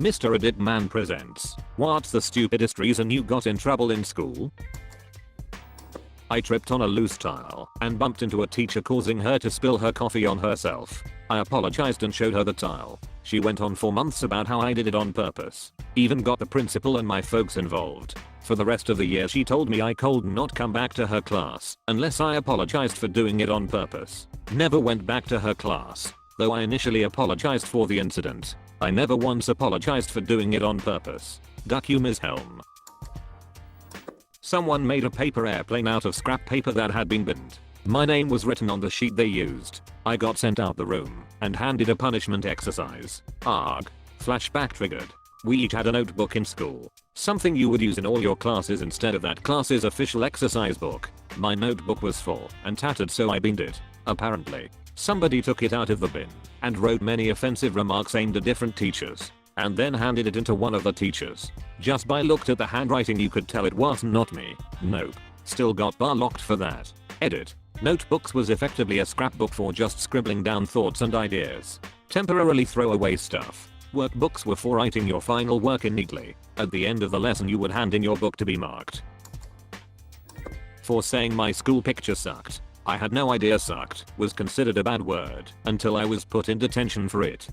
Mr. Edit Man presents. What's the stupidest reason you got in trouble in school? I tripped on a loose tile and bumped into a teacher, causing her to spill her coffee on herself. I apologized and showed her the tile. She went on for months about how I did it on purpose. Even got the principal and my folks involved. For the rest of the year she told me I could not come back to her class unless I apologized for doing it on purpose. Never went back to her class. Though I initially apologized for the incident, I never once apologized for doing it on purpose. Duck humor's helm. Someone made a paper airplane out of scrap paper that had been binned. My name was written on the sheet they used. I got sent out the room and handed a punishment exercise. Arg. Flashback triggered. We each had a notebook in school. Something you would use in all your classes instead of that class's official exercise book. My notebook was full and tattered, so I binned it. Apparently, somebody took it out of the bin and wrote many offensive remarks aimed at different teachers, and then handed it into one of the teachers. Just by looked at the handwriting you could tell it was not me. Nope. Still got bar locked for that. Edit. Notebooks was effectively a scrapbook for just scribbling down thoughts and ideas. Temporarily throw away stuff. Workbooks were for writing your final work in neatly. At the end of the lesson you would hand in your book to be marked. For saying my school picture sucked. I had no idea sucked was considered a bad word until I was put in detention for it.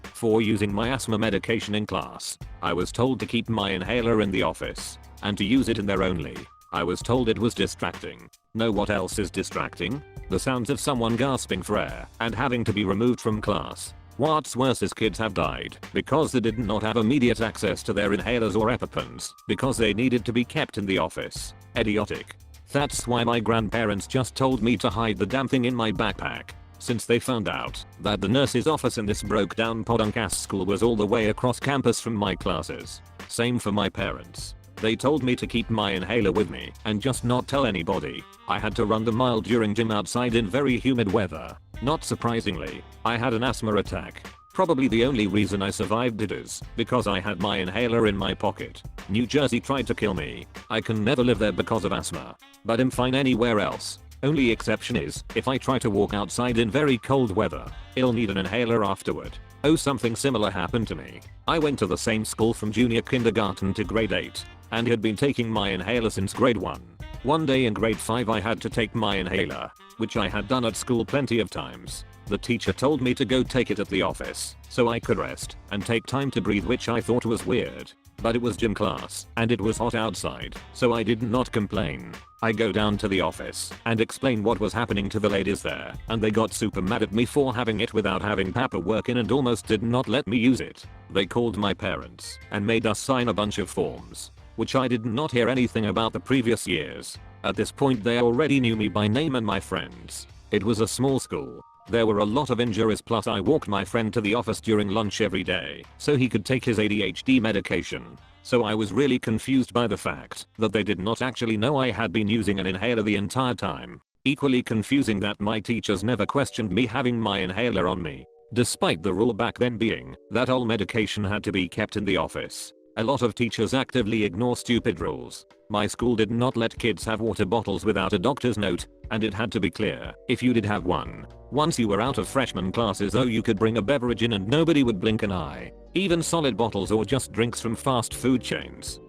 For using my asthma medication in class. I was told to keep my inhaler in the office and to use it in there only. I was told it was distracting. Know what else is distracting? The sounds of someone gasping for air and having to be removed from class. What's worse is kids have died because they did not have immediate access to their inhalers or EpiPens because they needed to be kept in the office. Idiotic. That's why my grandparents just told me to hide the damn thing in my backpack. Since they found out that the nurse's office in this broke down podunk ass school was all the way across campus from my classes. Same for my parents. They told me to keep my inhaler with me and just not tell anybody. I had to run the mile during gym outside in very humid weather. Not surprisingly, I had an asthma attack. Probably the only reason I survived it is because I had my inhaler in my pocket. New Jersey tried to kill me. I can never live there because of asthma. But I'm fine anywhere else. Only exception is if I try to walk outside in very cold weather. I'll need an inhaler afterward. Oh, something similar happened to me. I went to the same school from junior kindergarten to grade 8 and had been taking my inhaler since grade 1. One day in grade 5 I had to take my inhaler, which I had done at school plenty of times. The teacher told me to go take it at the office so I could rest and take time to breathe, which I thought was weird. But it was gym class and it was hot outside, so I did not complain. I go down to the office and explain what was happening to the ladies there, and they got super mad at me for having it without having paperwork in and almost did not let me use it. They called my parents and made us sign a bunch of forms, which I did not hear anything about the previous years. At this point they already knew me by name and my friends. It was a small school. There were a lot of injuries, plus I walked my friend to the office during lunch every day so he could take his ADHD medication. So I was really confused by the fact that they did not actually know I had been using an inhaler the entire time. Equally confusing that my teachers never questioned me having my inhaler on me, despite the rule back then being that all medication had to be kept in the office. A lot of teachers actively ignore stupid rules. My school did not let kids have water bottles without a doctor's note, and it had to be clear if you did have one. Once you were out of freshman classes, though, you could bring a beverage in and nobody would blink an eye. Even solid bottles or just drinks from fast food chains.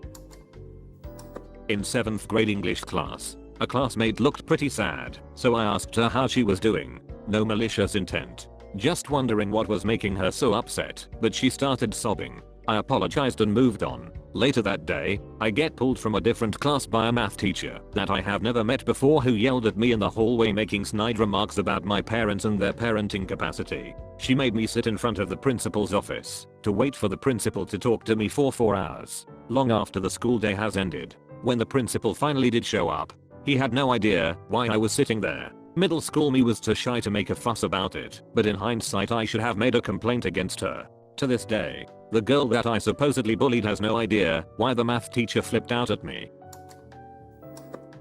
In 7th grade English class, a classmate looked pretty sad, so I asked her how she was doing. No malicious intent. Just wondering what was making her so upset, but she started sobbing. I apologized and moved on. Later that day, I get pulled from a different class by a math teacher that I have never met before, who yelled at me in the hallway making snide remarks about my parents and their parenting capacity. She made me sit in front of the principal's office to wait for the principal to talk to me for 4 hours, long after the school day has ended. When the principal finally did show up, he had no idea why I was sitting there. Middle school me was too shy to make a fuss about it, but in hindsight I should have made a complaint against her. To this day, the girl that I supposedly bullied has no idea why the math teacher flipped out at me.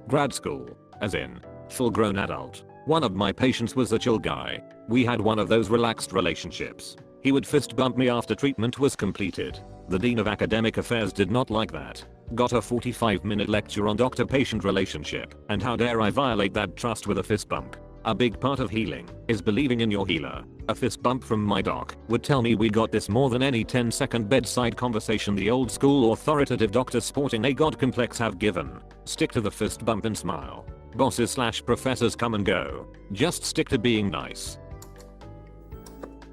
Grad school, as in, full grown adult. One of my patients was a chill guy. We had one of those relaxed relationships. He would fist bump me after treatment was completed. The dean of academic affairs did not like that. Got a 45-minute lecture on doctor-patient relationship, and how dare I violate that trust with a fist bump. A big part of healing is believing in your healer. A fist bump from my doc would tell me we got this more than any 10-second bedside conversation the old school authoritative doctors sporting a god complex have given. Stick to the fist bump and smile. Bosses/professors come and go. Just stick to being nice.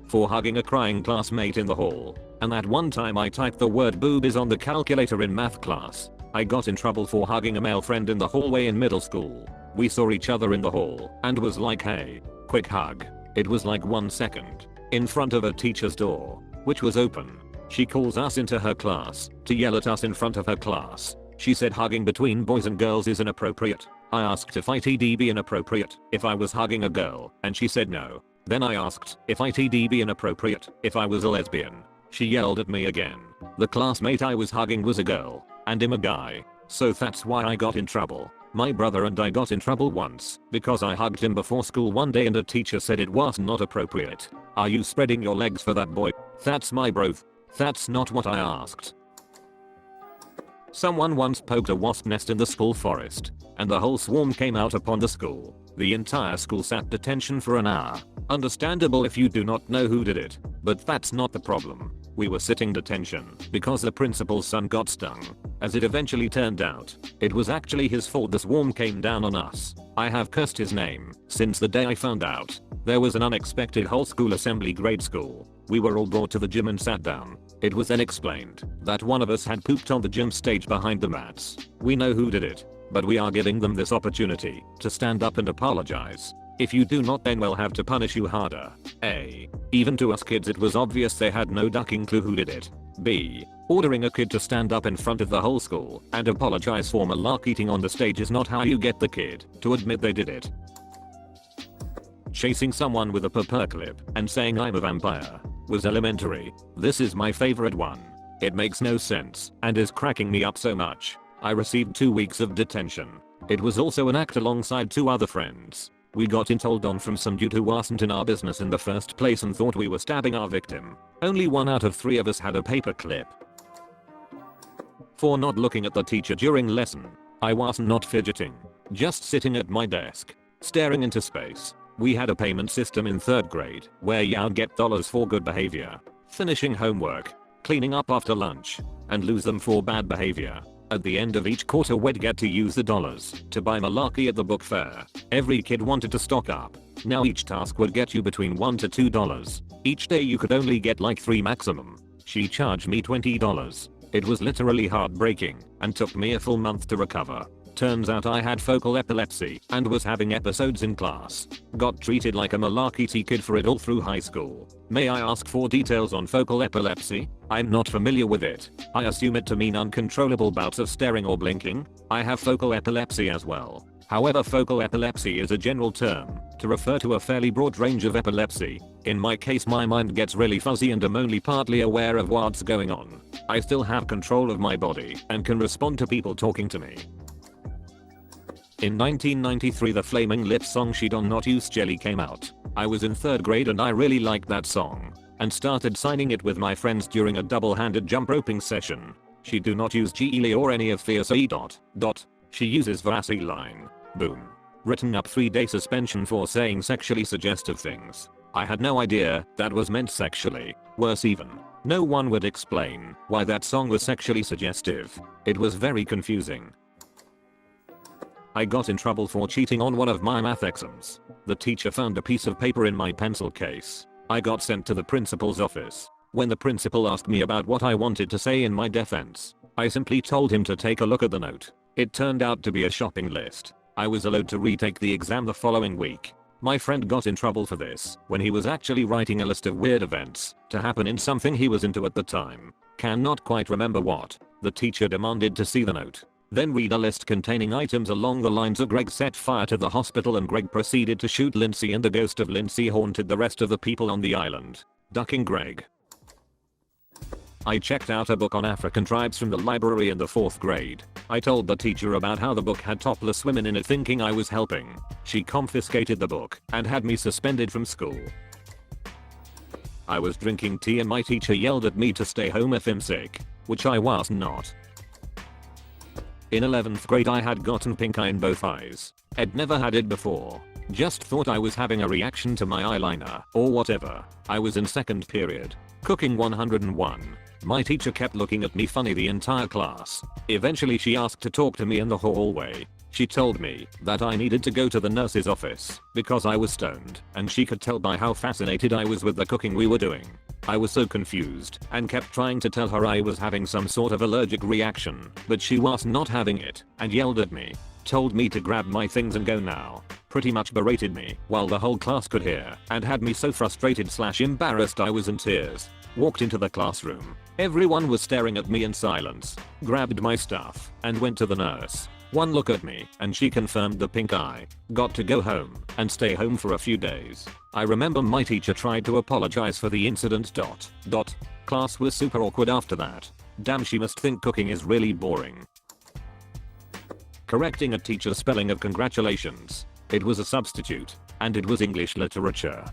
For hugging a crying classmate in the hall. And that one time I typed the word boobies on the calculator in math class. I got in trouble for hugging a male friend in the hallway in middle school. We saw each other in the hall and was like, hey, quick hug. It was like 1 second. In front of a teacher's door, which was open. She calls us into her class to yell at us in front of her class. She said hugging between boys and girls is inappropriate. I asked if it'd be inappropriate if I was hugging a girl, and she said no. Then I asked if it'd be inappropriate if I was a lesbian. She yelled at me again. The classmate I was hugging was a girl, and him a guy. So that's why I got in trouble. My brother and I got in trouble once because I hugged him before school one day and a teacher said it was not appropriate. Are you spreading your legs for that boy? That's my bro. That's not what I asked. Someone once poked a wasp nest in the school forest, and the whole swarm came out upon the school. The entire school sat detention for an hour. Understandable if you do not know who did it, but that's not the problem. We were sitting detention because the principal's son got stung. As it eventually turned out, it was actually his fault the swarm came down on us. I have cursed his name since the day I found out. There was an unexpected whole school assembly grade school. We were all brought to the gym and sat down. It was then explained that one of us had pooped on the gym stage behind the mats. We know who did it, but we are giving them this opportunity to stand up and apologize. If you do not, then we'll have to punish you harder. A. Even to us kids it was obvious they had no ducking clue who did it. B. Ordering a kid to stand up in front of the whole school and apologize for malark eating on the stage is not how you get the kid to admit they did it. Chasing someone with a paperclip and saying I'm a vampire was elementary. This is my favorite one. It makes no sense and is cracking me up so much. I received 2 weeks of detention. It was also an act alongside 2 other friends. We got told on from some dude who wasn't in our business in the first place and thought we were stabbing our victim. Only 1 out of 3 of us had a paperclip. For not looking at the teacher during lesson. I was not fidgeting. Just sitting at my desk, staring into space. We had a payment system in 3rd grade where you'd get dollars for good behavior, finishing homework, cleaning up after lunch, and lose them for bad behavior. At the end of each quarter we'd get to use the dollars to buy malarkey at the book fair. Every kid wanted to stock up. Now each task would get you between $1 to $2. Each day you could only get like 3 maximum. She charged me $20. It was literally heartbreaking and took me a full month to recover. Turns out I had focal epilepsy and was having episodes in class. Got treated like a malarkey kid for it all through high school. May I ask for details on focal epilepsy? I'm not familiar with it. I assume it to mean uncontrollable bouts of staring or blinking. I have focal epilepsy as well. However, focal epilepsy is a general term to refer to a fairly broad range of epilepsy. In my case, my mind gets really fuzzy and I'm only partly aware of what's going on. I still have control of my body and can respond to people talking to me. In 1993 the Flaming Lips song She Don't Not Use Jelly came out. I was in 3rd grade and I really liked that song and started signing it with my friends during a double-handed jump roping session. She do not use Geely or any of fierce E. She uses Vaseline. Boom. Written up 3-day suspension for saying sexually suggestive things. I had no idea that was meant sexually. Worse even, no one would explain why that song was sexually suggestive. It was very confusing. I got in trouble for cheating on one of my math exams. The teacher found a piece of paper in my pencil case. I got sent to the principal's office. When the principal asked me about what I wanted to say in my defense, I simply told him to take a look at the note. It turned out to be a shopping list. I was allowed to retake the exam the following week. My friend got in trouble for this when he was actually writing a list of weird events to happen in something he was into at the time. Cannot quite remember what. The teacher demanded to see the note. Then read a list containing items along the lines of Greg set fire to the hospital and Greg proceeded to shoot Lindsay and the ghost of Lindsay haunted the rest of the people on the island. Ducking Greg. I checked out a book on African tribes from the library in the 4th grade. I told the teacher about how the book had topless women in it thinking I was helping. She confiscated the book and had me suspended from school. I was drinking tea and my teacher yelled at me to stay home if I'm sick, which I was not. In 11th grade I had gotten pink eye in both eyes. I'd never had it before. Just thought I was having a reaction to my eyeliner or whatever. I was in second period. Cooking 101. My teacher kept looking at me funny the entire class. Eventually she asked to talk to me in the hallway. She told me that I needed to go to the nurse's office because I was stoned and she could tell by how fascinated I was with the cooking we were doing. I was so confused and kept trying to tell her I was having some sort of allergic reaction, but she was not having it and yelled at me. Told me to grab my things and go now. Pretty much berated me while the whole class could hear and had me so frustrated/embarrassed I was in tears. Walked into the classroom. Everyone was staring at me in silence. Grabbed my stuff and went to the nurse. One look at me and she confirmed the pink eye. Got to go home and stay home for a few days. I remember my teacher tried to apologize for the incident. Class was super awkward after that. Damn, she must think cooking is really boring. Correcting a teacher's spelling of congratulations. It was a substitute and it was English literature.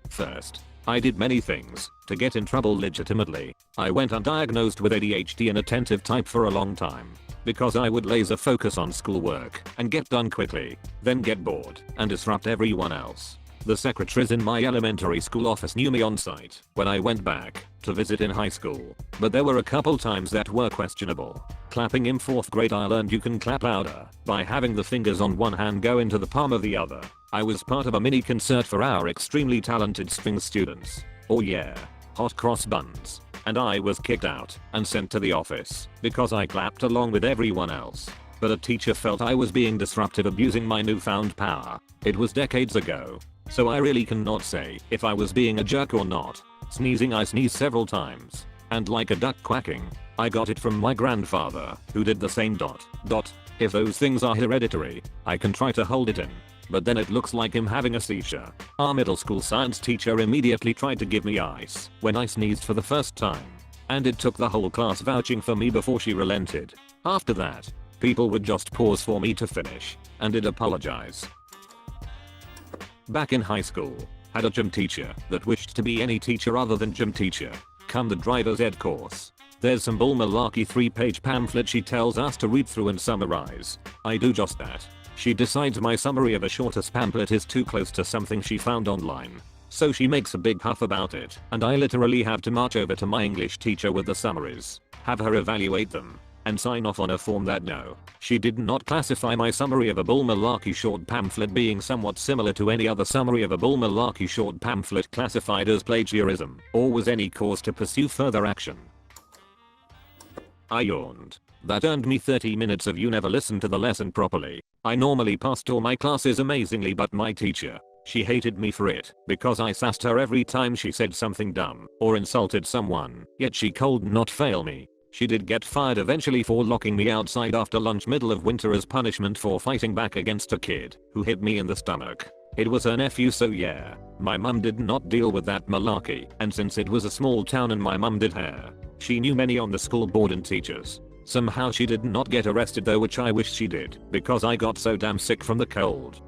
First, I did many things to get in trouble legitimately. I went undiagnosed with ADHD and attentive type for a long time because I would laser focus on schoolwork and get done quickly, then get bored and disrupt everyone else. The secretaries in my elementary school office knew me on sight when I went back to visit in high school, but there were a couple times that were questionable. Clapping in 4th grade I learned you can clap louder by having the fingers on one hand go into the palm of the other. I was part of a mini concert for our extremely talented string students. Oh yeah, hot cross buns. And I was kicked out and sent to the office because I clapped along with everyone else. But a teacher felt I was being disruptive, abusing my newfound power. It was decades ago, so I really cannot say if I was being a jerk or not. Sneezing, I sneezed several times. And like a duck quacking, I got it from my grandfather, who did the same. If those things are hereditary, I can try to hold it in. But then it looks like him having a seizure. Our middle school science teacher immediately tried to give me ice when I sneezed for the first time. And it took the whole class vouching for me before she relented. After that, people would just pause for me to finish and did apologize. Back in high school, had a gym teacher that wished to be any teacher other than gym teacher. Come the driver's ed course. There's some bull malarkey 3-page pamphlet she tells us to read through and summarize. I do just that. She decides my summary of a shortest pamphlet is too close to something she found online. So she makes a big huff about it and I literally have to march over to my English teacher with the summaries, have her evaluate them, and sign off on a form that no, she did not classify my summary of a bull malarkey short pamphlet being somewhat similar to any other summary of a bull malarkey short pamphlet classified as plagiarism, or was any cause to pursue further action. I yawned. That earned me 30 minutes of you never listened to the lesson properly. I normally passed all my classes amazingly, but my teacher, she hated me for it because I sassed her every time she said something dumb or insulted someone, yet she could not fail me. She did get fired eventually for locking me outside after lunch middle of winter as punishment for fighting back against a kid who hit me in the stomach. It was her nephew, so yeah, my mum did not deal with that malarkey, and since it was a small town and my mum did hair, she knew many on the school board and teachers. Somehow she did not get arrested though, which I wish she did because I got so damn sick from the cold.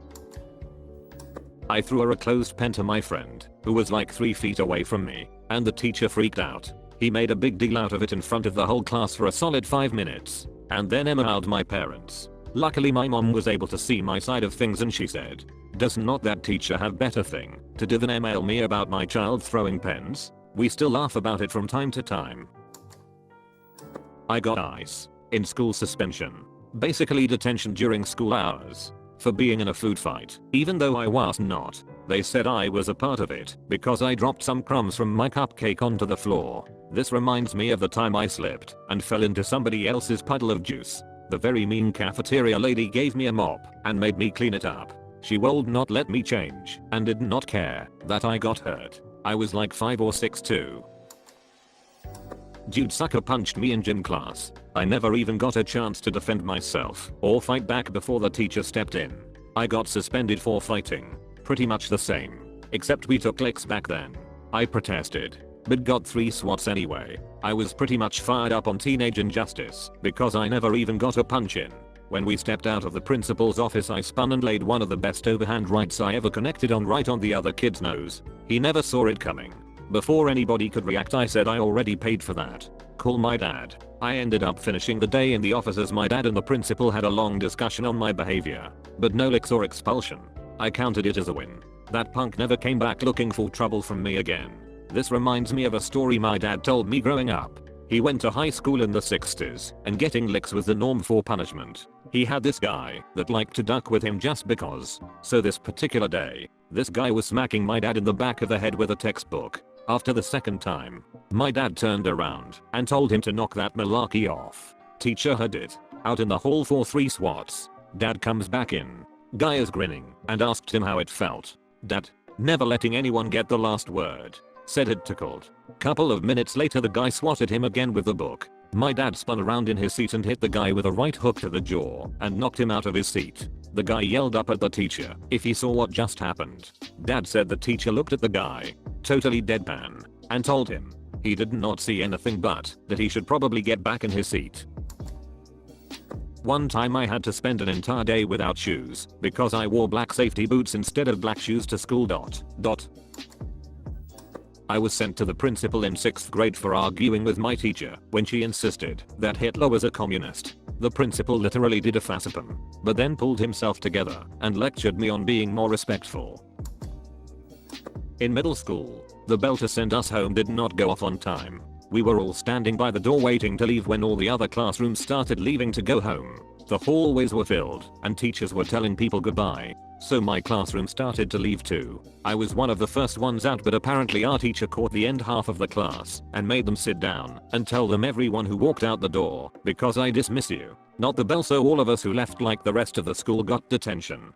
I threw a closed pen to my friend, who was like 3 feet away from me, and the teacher freaked out. He made a big deal out of it in front of the whole class for a solid 5 minutes, and then emailed my parents. Luckily my mom was able to see my side of things and she said, "Does not that teacher have better thing to do than email me about my child throwing pens?" We still laugh about it from time to time. I got ice in school suspension. Basically detention during school hours for being in a food fight, even though I was not. They said I was a part of it because I dropped some crumbs from my cupcake onto the floor. This reminds me of the time I slipped and fell into somebody else's puddle of juice. The very mean cafeteria lady gave me a mop and made me clean it up. She would not let me change and did not care that I got hurt. I was like 5 or 6 too. Dude sucker punched me in gym class. I never even got a chance to defend myself or fight back before the teacher stepped in. I got suspended for fighting. Pretty much the same, except we took licks back then. I protested, but got 3 swats anyway. I was pretty much fired up on teenage injustice because I never even got a punch in. When we stepped out of the principal's office I spun and laid one of the best overhand rights I ever connected on right on the other kid's nose. He never saw it coming, Before anybody could react, I said I already paid for that. Call my dad. I ended up finishing the day in the office as my dad and the principal had a long discussion on my behavior, but no licks or expulsion. I counted it as a win. That punk never came back looking for trouble from me again. This reminds me of a story my dad told me growing up. He went to high school in the 60s, and getting licks was the norm for punishment. He had this guy that liked to duck with him just because. So this particular day, this guy was smacking my dad in the back of the head with a textbook. After the second time, my dad turned around and told him to knock that malarkey off. Teacher heard it. Out in the hall for 3 swats. Dad comes back in. Guy is grinning and asked him how it felt. Dad, never letting anyone get the last word, said it tickled. Couple of minutes later the guy swatted him again with the book. My dad spun around in his seat and hit the guy with a right hook to the jaw and knocked him out of his seat. The guy yelled up at the teacher if he saw what just happened. Dad said the teacher looked at the guy, totally deadpan, and told him he did not see anything but that he should probably get back in his seat. One time I had to spend an entire day without shoes because I wore black safety boots instead of black shoes to school. I was sent to the principal in 6th grade for arguing with my teacher when she insisted that Hitler was a communist. The principal literally did a facepalm, but then pulled himself together and lectured me on being more respectful. In middle school, the bell to send us home did not go off on time. We were all standing by the door waiting to leave when all the other classrooms started leaving to go home. The hallways were filled and teachers were telling people goodbye. So my classroom started to leave too. I was one of the first ones out, but apparently our teacher caught the end half of the class and made them sit down and tell them everyone who walked out the door because I dismiss you. Not the bell, so all of us who left like the rest of the school got detention.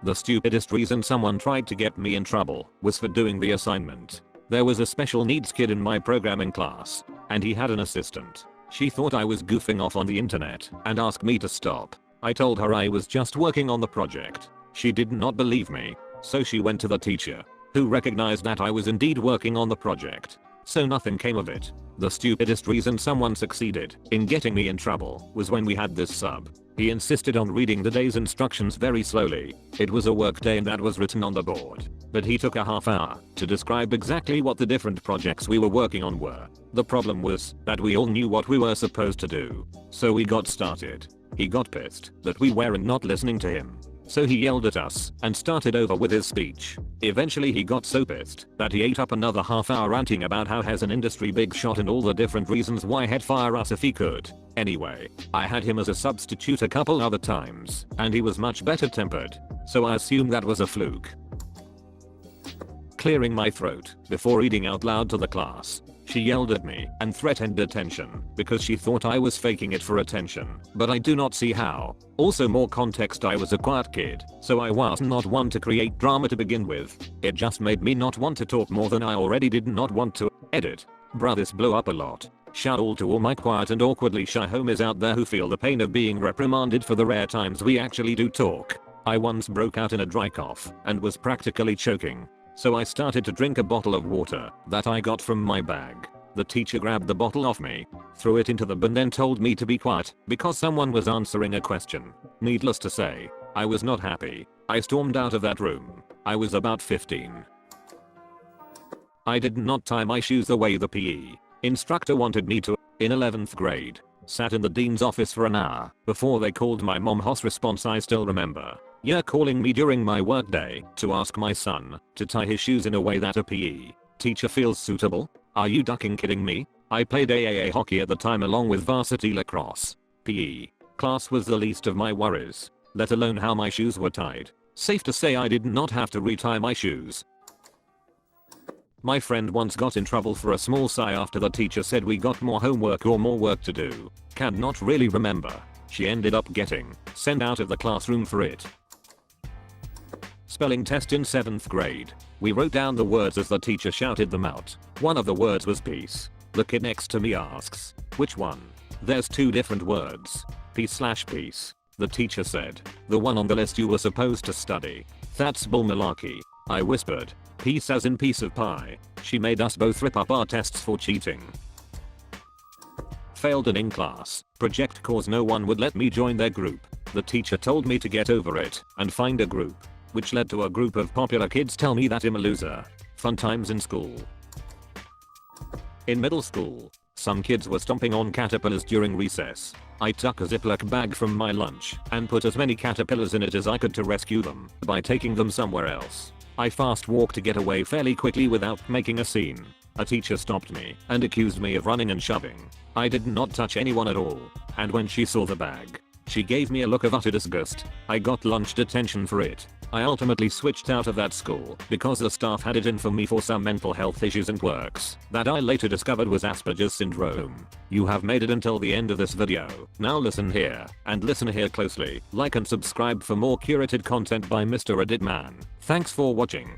The stupidest reason someone tried to get me in trouble was for doing the assignment. There was a special needs kid in my programming class, and he had an assistant. She thought I was goofing off on the internet and asked me to stop. I told her I was just working on the project. She did not believe me, so she went to the teacher, who recognized that I was indeed working on the project. So nothing came of it. The stupidest reason someone succeeded in getting me in trouble was when we had this sub. He insisted on reading the day's instructions very slowly. It was a work day and that was written on the board. But he took a half hour to describe exactly what the different projects we were working on were. The problem was that we all knew what we were supposed to do. So we got started. He got pissed that we weren't not listening to him. So he yelled at us and started over with his speech. Eventually he got so pissed that he ate up another half hour ranting about how he's an industry big shot and all the different reasons why he'd fire us if he could. Anyway, I had him as a substitute a couple other times and he was much better tempered, so I assume that was a fluke. Clearing my throat before reading out loud to the class, she yelled at me and threatened detention because she thought I was faking it for attention, but I do not see how. Also, more context, I was a quiet kid, so I was not one to create drama to begin with. It just made me not want to talk more than I already did not want to. Edit. Bruh, this blew up a lot. Shout out to all my quiet and awkwardly shy homies out there who feel the pain of being reprimanded for the rare times we actually do talk. I once broke out in a dry cough and was practically choking. So I started to drink a bottle of water that I got from my bag. The teacher grabbed the bottle off me, threw it into the bin, then told me to be quiet because someone was answering a question. Needless to say, I was not happy. I stormed out of that room. I was about 15. I did not tie my shoes the way the PE instructor wanted me to. In 11th grade, sat in the dean's office for an hour before they called my mom. His response I still remember. Yeah, calling me during my workday to ask my son to tie his shoes in a way that a PE teacher feels suitable? Are you ducking kidding me? I played AAA hockey at the time along with varsity lacrosse. PE class was the least of my worries, let alone how my shoes were tied. Safe to say I did not have to retie my shoes. My friend once got in trouble for a small sigh after the teacher said we got more homework or more work to do. Can not really remember. She ended up getting sent out of the classroom for it. Spelling test in 7th grade. We wrote down the words as the teacher shouted them out. One of the words was peace. The kid next to me asks, which one? There's 2 different words. Peace/peace. The teacher said, the one on the list you were supposed to study. That's bull malarkey. I whispered, peace as in piece of pie. She made us both rip up our tests for cheating. Failed an in-class project cause no one would let me join their group. The teacher told me to get over it and find a group, which led to a group of popular kids tell me that I'm a loser. Fun times in school. In middle school, some kids were stomping on caterpillars during recess. I took a Ziploc bag from my lunch and put as many caterpillars in it as I could to rescue them by taking them somewhere else. I fast walked to get away fairly quickly without making a scene. A teacher stopped me and accused me of running and shoving. I did not touch anyone at all, and when she saw the bag, she gave me a look of utter disgust. I got lunch detention for it. I ultimately switched out of that school because the staff had it in for me for some mental health issues and quirks that I later discovered was Asperger's syndrome. You have made it until the end of this video. Now listen here, and listen here closely. Like and subscribe for more curated content by Mr. Reddit Man. Thanks for watching.